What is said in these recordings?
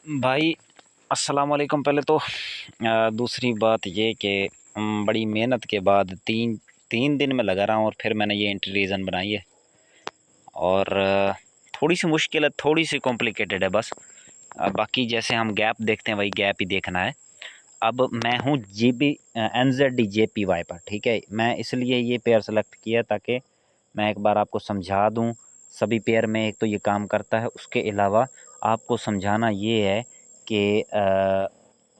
भाई अस्सलाम वालेकुम। पहले तो दूसरी बात ये कि बड़ी मेहनत के बाद तीन तीन दिन में लगा रहा हूँ और फिर मैंने ये एंट्री रीज़न बनाई है। और थोड़ी सी मुश्किल है, थोड़ी सी कॉम्प्लिकेटेड है बस। बाकी जैसे हम गैप देखते हैं वही गैप ही देखना है। अब मैं हूँ NZD JPY पर, ठीक है। मैं इसलिए ये पेयर सेलेक्ट किया ताकि मैं एक बार आपको समझा दूँ। सभी पेयर में एक तो ये काम करता है, उसके अलावा आपको समझाना ये है कि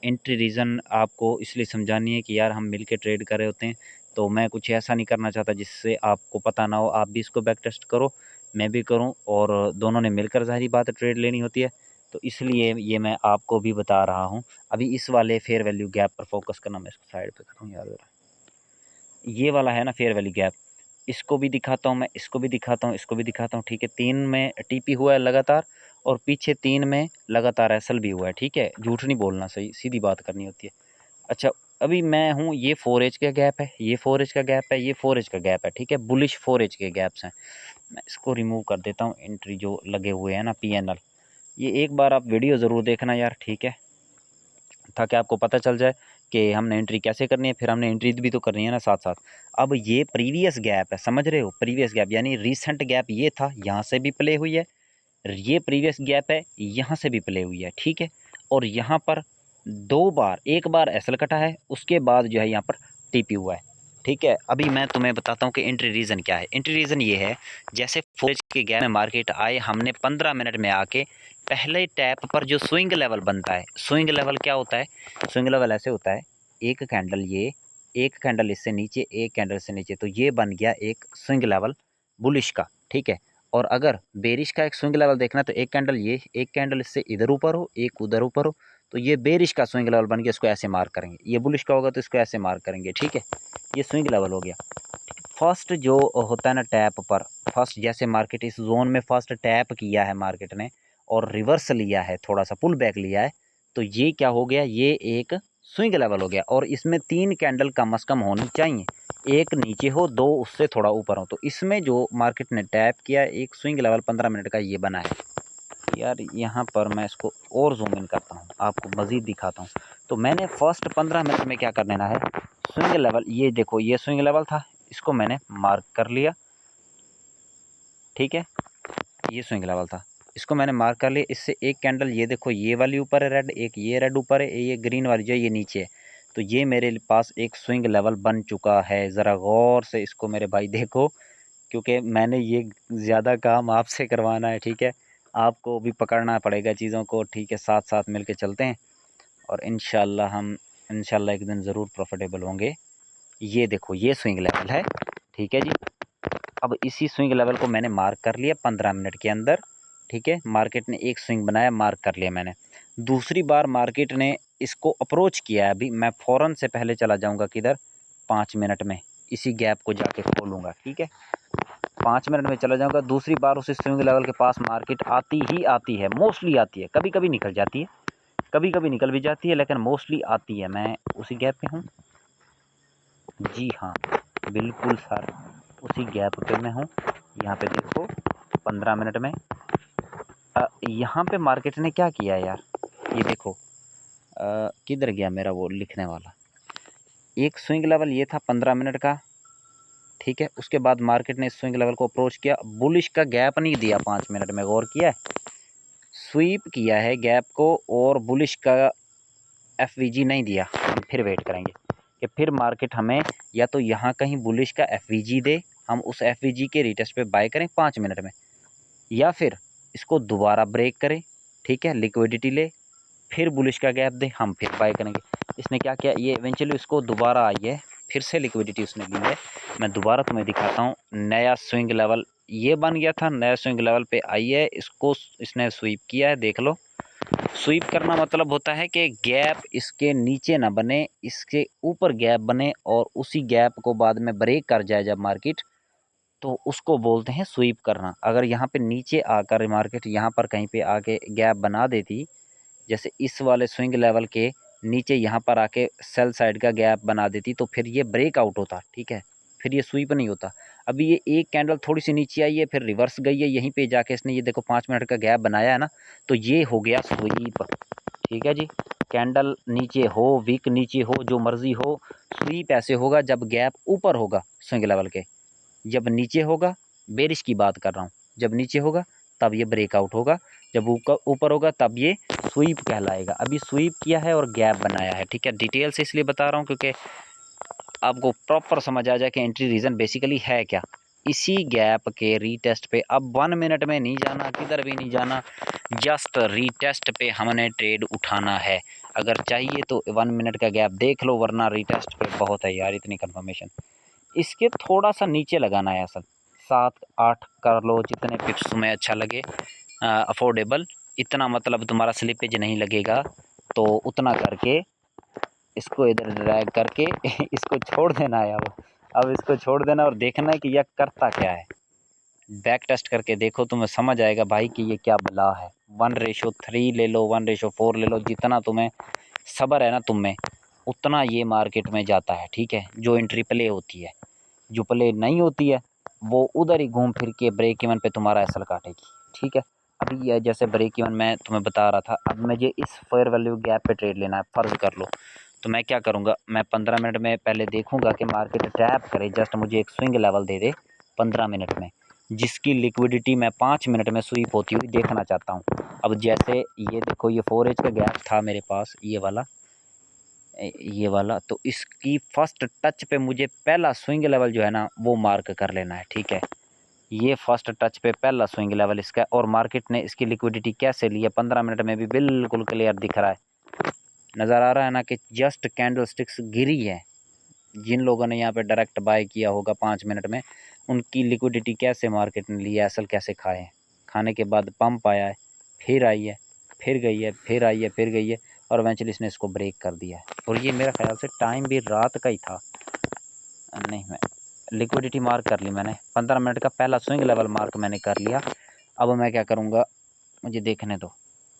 एंट्री रीज़न आपको इसलिए समझानी है कि यार हम मिल के ट्रेड कर रहे होते हैं, तो मैं कुछ ऐसा नहीं करना चाहता जिससे आपको पता ना हो। आप भी इसको बैक टेस्ट करो, मैं भी करूं, और दोनों ने मिलकर ज़ाहिर बात है ट्रेड लेनी होती है। तो इसलिए ये मैं आपको भी बता रहा हूं। अभी इस वाले फेयर वैल्यू गैप पर फोकस करना। मैं इसको साइड पे करूँ यार ज़रा। ये वाला है ना फेयर वैल्यू गैप, इसको भी दिखाता हूँ मैं, इसको भी दिखाता हूँ, इसको भी दिखाता हूँ, ठीक है। 3 में टीपी हुआ है लगातार, और पीछे 3 में लगातार एसएल भी हुआ है, ठीक है। झूठ नहीं बोलना, सही सीधी बात करनी होती है। अच्छा, अभी मैं हूँ, ये 4 एज का गैप है, ये 4 एज का गैप है, ये 4 एज का गैप है, ठीक है। बुलिश 4 एज के गैप्स हैं। मैं इसको रिमूव कर देता हूँ, एंट्री जो लगे हुए हैं ना पीएनएल। ये एक बार आप वीडियो ज़रूर देखना यार, ठीक है, ताकि आपको पता चल जाए कि हमने एंट्री कैसे करनी है। फिर हमने एंट्री भी तो करनी है ना साथ साथ। अब ये प्रीवियस गैप है, समझ रहे हो, प्रीवियस गैप यानी रिसेंट गैप ये था, यहाँ से भी प्ले हुई है। ये प्रीवियस गैप है, यहाँ से भी प्ले हुई है, ठीक है। और यहाँ पर दो बार, एक बार एसएल कटा है, उसके बाद जो है यहाँ पर टीपी हुआ है, ठीक है। अभी मैं तुम्हें बताता हूँ कि एंट्री रीज़न क्या है। एंट्री रीज़न ये है, जैसे फोरेज के गैप में मार्केट आए, हमने 15 मिनट में आके पहले टैप पर जो स्विंग लेवल बनता है, स्विंग लेवल क्या होता है, स्विंग लेवल ऐसे होता है, एक कैंडल ये, एक कैंडल इससे नीचे, एक कैंडल से नीचे, तो ये बन गया एक स्विंग लेवल बुलिश का, ठीक है। और अगर बेरिश का एक स्विंग लेवल देखना, तो एक कैंडल ये, एक कैंडल इससे इधर ऊपर हो, एक उधर ऊपर हो, तो ये बेरिश का स्विंग लेवल बन गया, इसको ऐसे मार्क करेंगे। ये बुलिश का होगा तो इसको ऐसे मार्क करेंगे, ठीक है। ये स्विंग लेवल हो गया। फर्स्ट जो होता है ना टैप पर, फर्स्ट जैसे मार्केट इस जोन में फर्स्ट टैप किया है मार्केट ने, और रिवर्स लिया है, थोड़ा सा पुल बैक लिया है, तो ये क्या हो गया, ये एक स्विंग लेवल हो गया। और इसमें 3 कैंडल कम से कम होनी चाहिए, एक नीचे हो, 2 उससे थोड़ा ऊपर हो। तो इसमें जो मार्केट ने टैप किया, एक स्विंग लेवल 15 मिनट का ये बना है यार। यहाँ पर मैं इसको और जूम इन करता हूँ, आपको मज़ीद दिखाता हूँ। तो मैंने फर्स्ट 15 मिनट में क्या कर लेना है, स्विंग लेवल, ये देखो ये स्विंग लेवल था, इसको मैंने मार्क कर लिया, ठीक है। ये स्विंग लेवल था, इसको मैंने मार्क कर लिया। इससे एक कैंडल ये देखो, ये वाली ऊपर है रेड, एक ये रेड ऊपर है, ये ग्रीन वाली जो है ये नीचे है। तो ये मेरे पास एक स्विंग लेवल बन चुका है। ज़रा गौर से इसको मेरे भाई देखो, क्योंकि मैंने ये ज़्यादा काम आपसे करवाना है, ठीक है। आपको भी पकड़ना पड़ेगा चीज़ों को, ठीक है। साथ साथ मिल के चलते हैं, और इंशाल्लाह एक दिन ज़रूर प्रॉफिटेबल होंगे। ये देखो ये स्विंग लेवल है, ठीक है जी। अब इसी स्विंग लेवल को मैंने मार्क कर लिया 15 मिनट के अंदर, ठीक है। मार्केट ने एक स्विंग बनाया, मार्क कर लिया मैंने। दूसरी बार मार्केट ने इसको अप्रोच किया है। अभी मैं फ़ौरन से पहले चला जाऊंगा किधर, 5 मिनट में इसी गैप को जाके खोलूंगा, ठीक है। 5 मिनट में चला जाऊंगा। दूसरी बार उस स्विंग लेवल के पास मार्केट आती ही आती है, मोस्टली आती है, कभी कभी निकल जाती है, कभी कभी निकल भी जाती है, लेकिन मोस्टली आती है। मैं उसी गैप पे हूँ, जी हाँ, बिल्कुल सर, उसी गैप पे मैं हूँ। यहाँ पे देखो 15 मिनट में यहाँ पे मार्केट ने क्या किया यार, ये देखो किधर गया मेरा वो लिखने वाला। एक स्विंग लेवल ये था 15 मिनट का, ठीक है। उसके बाद मार्केट ने इस स्विंग लेवल को अप्रोच किया, बुलिश का गैप नहीं दिया 5 मिनट में, गौर किया है, स्वीप किया है गैप को, और बुलिश का एफवीजी नहीं दिया। हम फिर वेट करेंगे कि फिर मार्केट हमें या तो यहाँ कहीं बुलिश का एफवीजी दे, हम उस एफवीजी के रिटेस्ट पे बाय करें 5 मिनट में, या फिर इसको दोबारा ब्रेक करें, ठीक है, लिक्विडिटी ले, फिर बुलिश का गैप दे, हम फिर बाय करेंगे। इसने क्या किया, ये इवेंचुअली इसको दोबारा आई है, फिर से लिक्विडिटी उसने ली है। मैं दोबारा तुम्हें दिखाता हूँ, नया स्विंग लेवल ये बन गया था, नया स्विंग लेवल पे आई है, इसको इसने स्वीप किया है, देख लो। स्वीप करना मतलब होता है कि गैप इसके नीचे ना बने, इसके ऊपर गैप बने, और उसी गैप को बाद में ब्रेक कर जाए जब मार्केट, तो उसको बोलते हैं स्वीप करना। अगर यहाँ पे नीचे आकर मार्केट यहाँ पर कहीं पे आके गैप बना देती, जैसे इस वाले स्विंग लेवल के नीचे यहाँ पर आके सेल साइड का गैप बना देती, तो फिर ये ब्रेकआउट होता, ठीक है, फिर ये स्वीप नहीं होता। अभी ये एक कैंडल थोड़ी सी नीचे आई है, फिर रिवर्स गई है, यहीं पे जाके इसने ये देखो 5 मिनट का गैप बनाया है ना, तो ये हो गया स्वीप, ठीक है जी। कैंडल नीचे हो, विक नीचे हो, जो मर्जी हो, स्वीप ऐसे होगा जब गैप ऊपर होगा स्विंग लेवल के। जब नीचे होगा, बेरिश की बात कर रहा हूँ, जब नीचे होगा तब ये ब्रेकआउट होगा, जब ऊपर होगा तब ये स्वीप कहलाएगा। अभी स्वीप किया है और गैप बनाया है, ठीक है। डिटेल से इसलिए बता रहा हूँ क्योंकि आपको प्रॉपर समझ आ जाए कि एंट्री रीज़न बेसिकली है क्या। इसी गैप के रीटेस्ट पे अब 1 मिनट में नहीं जाना, किधर भी नहीं जाना, जस्ट रीटेस्ट पे हमने ट्रेड उठाना है। अगर चाहिए तो 1 मिनट का गैप देख लो, वरना रीटेस्ट पे बहुत है यार इतनी कंफर्मेशन। इसके थोड़ा सा नीचे लगाना है असल, 7-8 कर लो, जितने पिप्स तुम्हें अच्छा लगे, अफोर्डेबल। इतना मतलब तुम्हारा स्लिपेज नहीं लगेगा, तो उतना करके इसको इधर ड्रैग करके इसको छोड़ देना है। अब इसको छोड़ देना और देखना है कि यह करता क्या है। बैक टेस्ट करके देखो, तुम्हें समझ आएगा भाई कि ये क्या बला है। 1:3 ले लो, 1:4 ले लो, जितना तुम्हें सब्र है ना तुम में, उतना ये मार्केट में जाता है, ठीक है। जो एंट्री प्ले होती है, जो प्ले नहीं होती है वो उधर ही घूम फिर के ब्रेक इवन पे तुम्हारा एसल काटेगी, ठीक है। अभी ये जैसे ब्रेक इवन मैं तुम्हें बता रहा था, अब मुझे इस फेयर वैल्यू गैप पे ट्रेड लेना है, फ़र्ज़ कर लो। तो मैं क्या करूँगा, मैं 15 मिनट में पहले देखूँगा कि मार्केट ट्रैप करे, जस्ट मुझे एक स्विंग लेवल दे दे 15 मिनट में, जिसकी लिक्विडिटी मैं 5 मिनट में स्वीप होती हुई देखना चाहता हूँ। अब जैसे ये देखो, ये 4 एज का गैप था मेरे पास, ये वाला, तो इसकी फर्स्ट टच पे मुझे पहला स्विंग लेवल जो है ना वो मार्क कर लेना है, ठीक है। ये फर्स्ट टच पे पहला स्विंग लेवल इसका, और मार्केट ने इसकी लिक्विडिटी कैसे ली है 15 मिनट में भी बिल्कुल क्लियर दिख रहा है। नज़र आ रहा है ना कि जस्ट कैंडल स्टिक्स गिरी है। जिन लोगों ने यहाँ पे डायरेक्ट बाय किया होगा 5 मिनट में, उनकी लिक्विडिटी कैसे मार्केट ने ली है, असल कैसे खाए हैं। खाने के बाद पंप आया है, फिर आई है, फिर गई है, फिर आई है, फिर गई है, और इवेंचुअली इसने इसको ब्रेक कर दिया है। और ये मेरा ख्याल से टाइम भी रात का ही था, नहीं, मैं लिक्विडिटी मार्क कर ली मैंने, 15 मिनट का पहला स्विंग लेवल मार्क मैंने कर लिया। अब मैं क्या करूँगा, मुझे देखने दो।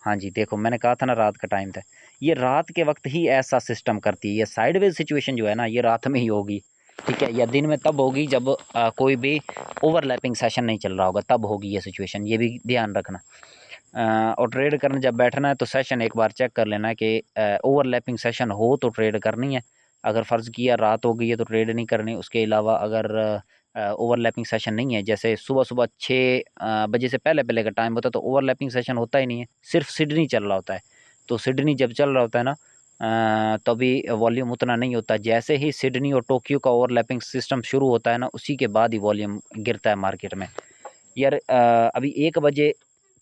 हाँ जी, देखो मैंने कहा था ना रात का टाइम था। ये रात के वक्त ही ऐसा सिस्टम करती है। ये साइडवेज सिचुएशन जो है ना, ये रात में ही होगी, ठीक है, या दिन में तब होगी जब कोई भी ओवरलैपिंग सेशन नहीं चल रहा होगा, तब होगी ये सिचुएशन, ये भी ध्यान रखना। और ट्रेड करने जब बैठना है तो सेशन एक बार चेक कर लेना कि ओवरलैपिंग सेशन हो तो ट्रेड करनी है। अगर फ़र्ज़ किया रात हो गई है तो ट्रेड नहीं करनी। उसके अलावा अगर ओवरलैपिंग सेशन नहीं है, जैसे सुबह 6 बजे से पहले का टाइम होता है, तो ओवरलैपिंग सेशन होता ही नहीं है, सिर्फ सिडनी चल रहा होता है। तो सिडनी जब चल रहा होता है ना, तभी वॉल्यूम उतना नहीं होता। जैसे ही सिडनी और टोक्यो का ओवरलैपिंग सिस्टम शुरू होता है ना, उसी के बाद ही वॉल्यूम गिरता है मार्केट में। यार अभी 1 बजे,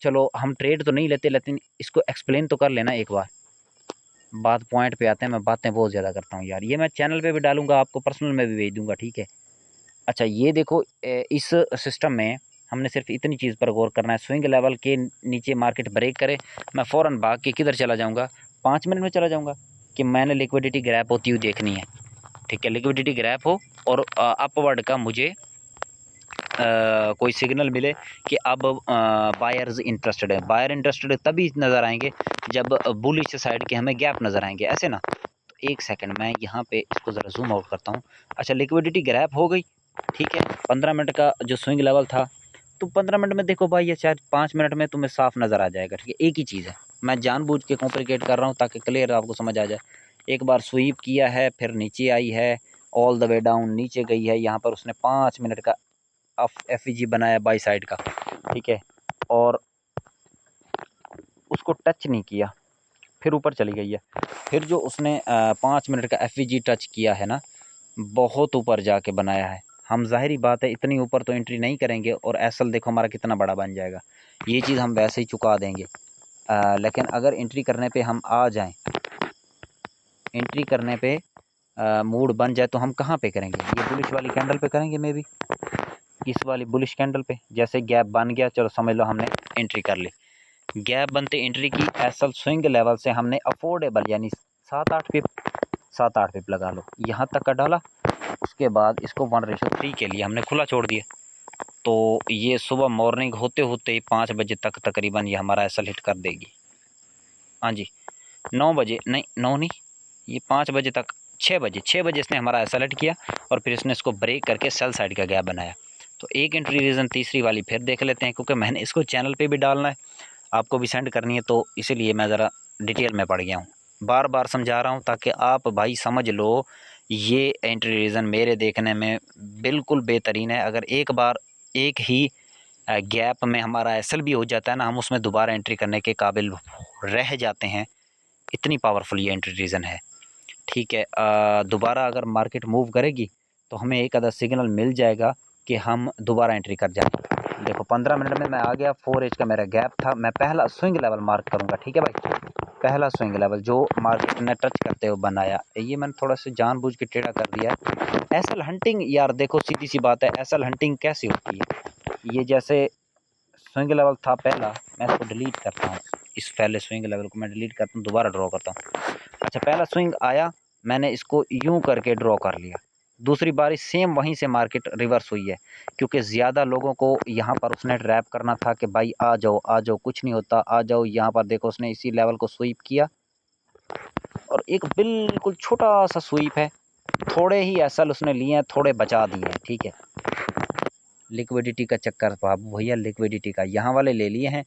चलो हम ट्रेड तो नहीं लेते, लेकिन इसको एक्सप्लेन तो कर लेना एक बार। बात पॉइंट पे आते हैं, मैं बातें बहुत ज़्यादा करता हूँ यार। ये मैं चैनल पे भी डालूँगा, आपको पर्सनल में भी भेज दूँगा, ठीक है। अच्छा ये देखो, इस सिस्टम में हमने सिर्फ इतनी चीज़ पर गौर करना है, स्विंग लेवल के नीचे मार्केट ब्रेक करे, मैं फ़ौरन भाग के किधर चला जाऊँगा, 5 मिनट में चला जाऊँगा कि मैंने लिक्विडिटी ग्रैप होती हुई देखनी है, ठीक है। लिक्विडिटी ग्रैप हो और अपवर्ड का मुझे कोई सिग्नल मिले कि अब बायर्स इंटरेस्टेड है। बायर इंटरेस्टेड तभी नज़र आएंगे जब बुलिश साइड के हमें गैप नज़र आएंगे, ऐसे ना। तो एक सेकंड मैं यहाँ पे इसको ज़रा जूम आउट करता हूँ। अच्छा लिक्विडिटी ग्रैप हो गई, ठीक है। 15 मिनट का जो स्विंग लेवल था, तो 15 मिनट में देखो भाई, ये शायद 5 मिनट में तुम्हें साफ नज़र आ जाएगा, ठीक है। एक ही चीज़ है, मैं जानबूझ के कॉम्प्लिकेट कर रहा हूँ ताकि क्लियर आपको समझ आ जाए। एक बार स्वीप किया है, फिर नीचे आई है, ऑल द वे डाउन नीचे गई है, यहाँ पर उसने 5 मिनट का एफ बनाया बाई साइड का, ठीक है, और उसको टच नहीं किया, फिर ऊपर चली गई है। फिर जो उसने 5 मिनट का एफ टच किया है ना, बहुत ऊपर जाके बनाया है। हम ज़ाहिरी बात है इतनी ऊपर तो एंट्री नहीं करेंगे, और एसल देखो हमारा कितना बड़ा बन जाएगा, ये चीज़ हम वैसे ही चुका देंगे। लेकिन अगर एंट्री करने पे हम आ जाएं, एंट्री करने पे मूड बन जाए, तो हम कहाँ पे करेंगे, ये बुलिश वाली कैंडल पे करेंगे, मे बी इस वाली बुलिश कैंडल पे। जैसे गैप बन गया, चलो समझ लो हमने एंट्री कर ली। गैप बनते एंट्री की, एसल स्विंग लेवल से हमने अफोर्डेबल यानी 7-8 पिप लगा लो, यहाँ तक का डाला। उसके बाद इसको 1:3 के लिए हमने खुला छोड़ दिया। तो ये सुबह मॉर्निंग होते होते ही 5 बजे तक तकरीबन ये हमारा एसल हिट कर देगी। हाँ जी, 9 बजे नहीं, 9 नहीं, ये 5 बजे तक, 6 बजे इसने हमारा एसल हिट किया, और फिर इसने इसको ब्रेक करके सेल साइड का गैप बनाया। तो एक एंट्री रीज़न तीसरी वाली फिर देख लेते हैं, क्योंकि मैंने इसको चैनल पे भी डालना है, आपको भी सेंड करनी है, तो इसीलिए मैं ज़रा डिटेल में पड़ गया हूँ। बार बार समझा रहा हूँ ताकि आप भाई समझ लो, ये एंट्री रीज़न मेरे देखने में बिल्कुल बेहतरीन है। अगर एक बार एक ही गैप में हमारा एसएल भी हो जाता है ना, हम उसमें दोबारा एंट्री करने के काबिल रह जाते हैं। इतनी पावरफुल ये एंट्री रीज़न है, ठीक है। दोबारा अगर मार्केट मूव करेगी तो हमें एक आधा सिग्नल मिल जाएगा कि हम दोबारा एंट्री कर जाएँ। देखो 15 मिनट में मैं आ गया, 4 एज का मेरा गैप था। मैं पहला स्विंग लेवल मार्क करूँगा, ठीक है भाई। पहला स्विंग लेवल जो मार्केट ने टच करते हुए बनाया, ये मैंने थोड़ा सा जानबूझ के टेढ़ा कर दिया है। एसएल हंटिंग यार देखो सीधी सी बात है, एसएल हंटिंग कैसी होती है। ये जैसे स्विंग लेवल था पहला, मैं इसको डिलीट करता हूँ, इस पहले स्विंग लेवल को मैं डिलीट करता हूँ, दोबारा ड्रॉ करता हूँ। अच्छा, पहला स्विंग आया, मैंने इसको यूं करके ड्रॉ कर लिया। दूसरी बारी सेम वहीं से मार्केट रिवर्स हुई है, क्योंकि ज़्यादा लोगों को यहाँ पर उसने ट्रैप करना था कि भाई आ जाओ, कुछ नहीं होता, आ जाओ। यहाँ पर देखो उसने इसी लेवल को स्वीप किया और एक बिल्कुल छोटा सा स्वीप है, थोड़े ही एसएल उसने लिए हैं, थोड़े बचा दिए हैं, ठीक है। लिक्विडिटी का चक्कर बाबू भैया, लिक्विडिटी का यहाँ वाले ले लिए हैं,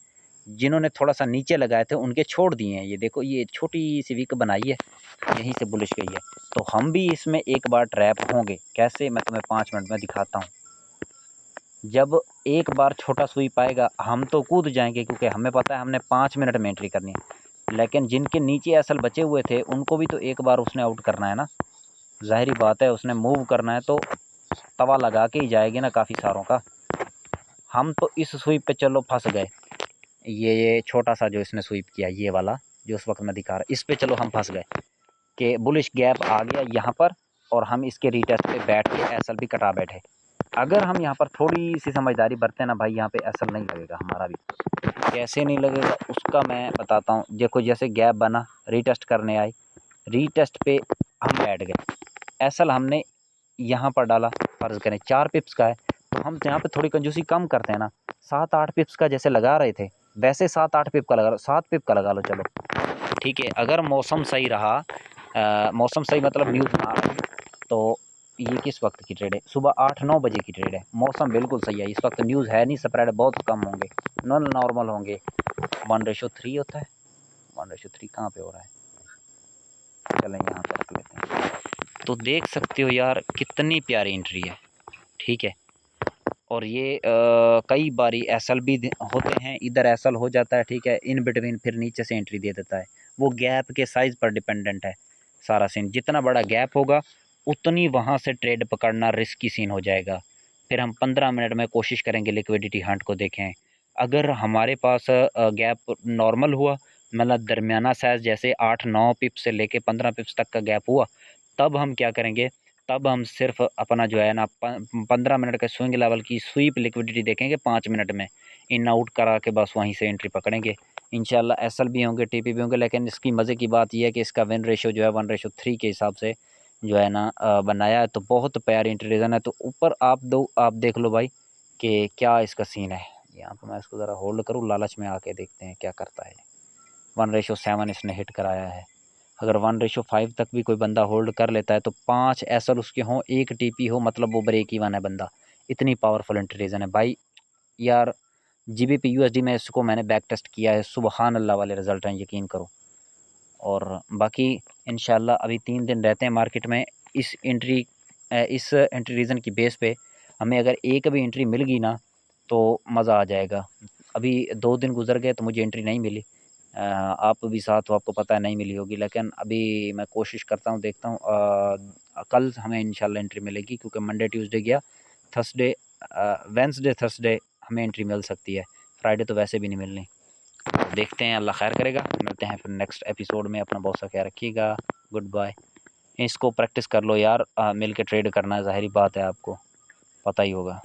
जिन्होंने थोड़ा सा नीचे लगाए थे उनके छोड़ दिए हैं। ये देखो ये छोटी सी विक बनाई है, यहीं से बुलिश गई है, तो हम भी इसमें एक बार ट्रैप होंगे। कैसे, मैं तुम्हें 5 मिनट में दिखाता हूँ। जब एक बार छोटा स्वीप आएगा हम तो कूद जाएंगे, क्योंकि हमें पता है हमने 5 मिनट में एंट्री करनी है। लेकिन जिनके नीचे एसएल बचे हुए थे उनको भी तो एक बार उसने आउट करना है ना, जाहिर बात है उसने मूव करना है तो तवा लगा के ही जाएगी ना काफ़ी सारों का। हम तो इस स्वीप पे चलो फंस गए, ये छोटा सा जो इसने स्वीप किया, ये वाला जो उस वक्त मैं दिखा रहा, इस पे चलो हम फंस गए कि बुलिश गैप आ गया यहाँ पर और हम इसके रीटेस्ट पे बैठ के एसएल भी कटा बैठे। अगर हम यहाँ पर थोड़ी सी समझदारी बरतें ना भाई, यहाँ पे एसएल नहीं लगेगा हमारा भी। कैसे नहीं लगेगा उसका मैं बताता हूँ। देखो जैसे गैप बना, रीटेस्ट करने आए, रीटेस्ट पे हम बैठ गए, एसएल हमने यहाँ पर डाला, फर्ज करें 4 पिप्स का है, तो हम यहाँ पे थोड़ी कंजूसी कम करते हैं ना, 7-8 पिप्स का जैसे लगा रहे थे वैसे 7-8 पिप का लगा लो, 7 पिप का लगा लो चलो, ठीक है। अगर मौसम सही रहा, मौसम सही मतलब न्यूज़ ना आई, तो ये किस वक्त की ट्रेड है, सुबह 8-9 बजे की ट्रेड है, मौसम बिल्कुल सही है, इस वक्त न्यूज़ है नहीं, स्प्रेड बहुत कम होंगे, नॉन नॉर्मल होंगे। 1:3 होता है, 1:3 कहाँ पे हो रहा है, चलें यहाँ पर रख लेते हैं। तो देख सकते हो यार कितनी प्यारी एंट्री है, ठीक है। और ये कई बारी एसएल भी होते हैं, इधर एसएल हो जाता है, ठीक है, इन बिटवीन फिर नीचे से एंट्री दे देता है। वो गैप के साइज़ पर डिपेंडेंट है सारा सीन, जितना बड़ा गैप होगा उतनी वहाँ से ट्रेड पकड़ना रिस्की सीन हो जाएगा। फिर हम 15 मिनट में कोशिश करेंगे लिक्विडिटी हंट को देखें। अगर हमारे पास गैप नॉर्मल हुआ, मतलब दरमियाना साइज़, जैसे 8-9 पिप्स से लेके 15 पिप्स तक का गैप हुआ, तब हम क्या करेंगे, तब हम सिर्फ अपना जो है ना 15 मिनट के स्विंग लेवल की स्वीप लिक्विडिटी देखेंगे 5 मिनट में, इन आउट करा के बस वहीं से एंट्री पकड़ेंगे। इंशाल्लाह एसएल भी होंगे, टीपी भी होंगे, लेकिन इसकी मज़े की बात यह है कि इसका विन रेशियो जो है 1:3 के हिसाब से जो है ना बनाया है, तो बहुत प्यारी एंट्री रीज़न है। तो ऊपर आप देख लो भाई कि क्या इसका सीन है। यहाँ पर मैं इसको ज़रा होल्ड करूँ, लालच में आके देखते हैं क्या करता है। 1:7 इसने हिट कराया है। अगर 1:5 तक भी कोई बंदा होल्ड कर लेता है तो 5 एसएल उसके हों, 1 टीपी हो, मतलब वो ब्रेक इवन है बंदा। इतनी पावरफुल एंट्री रीज़न है भाई यार। जीबीपी यूएसडी में इसको मैंने बैक टेस्ट किया है, सुबहान अल्लाह वाले रिज़ल्ट हैं, यकीन करो। और बाकी इंशाल्लाह अभी 3 दिन रहते हैं मार्केट में। इस एंट्री रीज़न की बेस पे हमें अगर एक भी एंट्री मिल गई ना तो मज़ा आ जाएगा। अभी 2 दिन गुज़र गए तो मुझे एंट्री नहीं मिली, आप भी साथ हो, आपको पता है नहीं मिली होगी, लेकिन अभी मैं कोशिश करता हूँ, देखता हूँ, कल हमें इंशाल्लाह एंट्री मिलेगी, क्योंकि मंडे ट्यूसडे गया, थर्सडे वेडनेसडे थर्सडे हमें एंट्री मिल सकती है, फ्राइडे तो वैसे भी नहीं मिलनी। तो देखते हैं, अल्लाह खैर करेगा। मिलते हैं फिर नेक्स्ट एपिसोड में, अपना बहुत सा ख्याल रखिएगा, गुड बाय। इसको प्रैक्टिस कर लो यार, मिल के ट्रेड करना, ज़ाहिर बात है आपको पता ही होगा।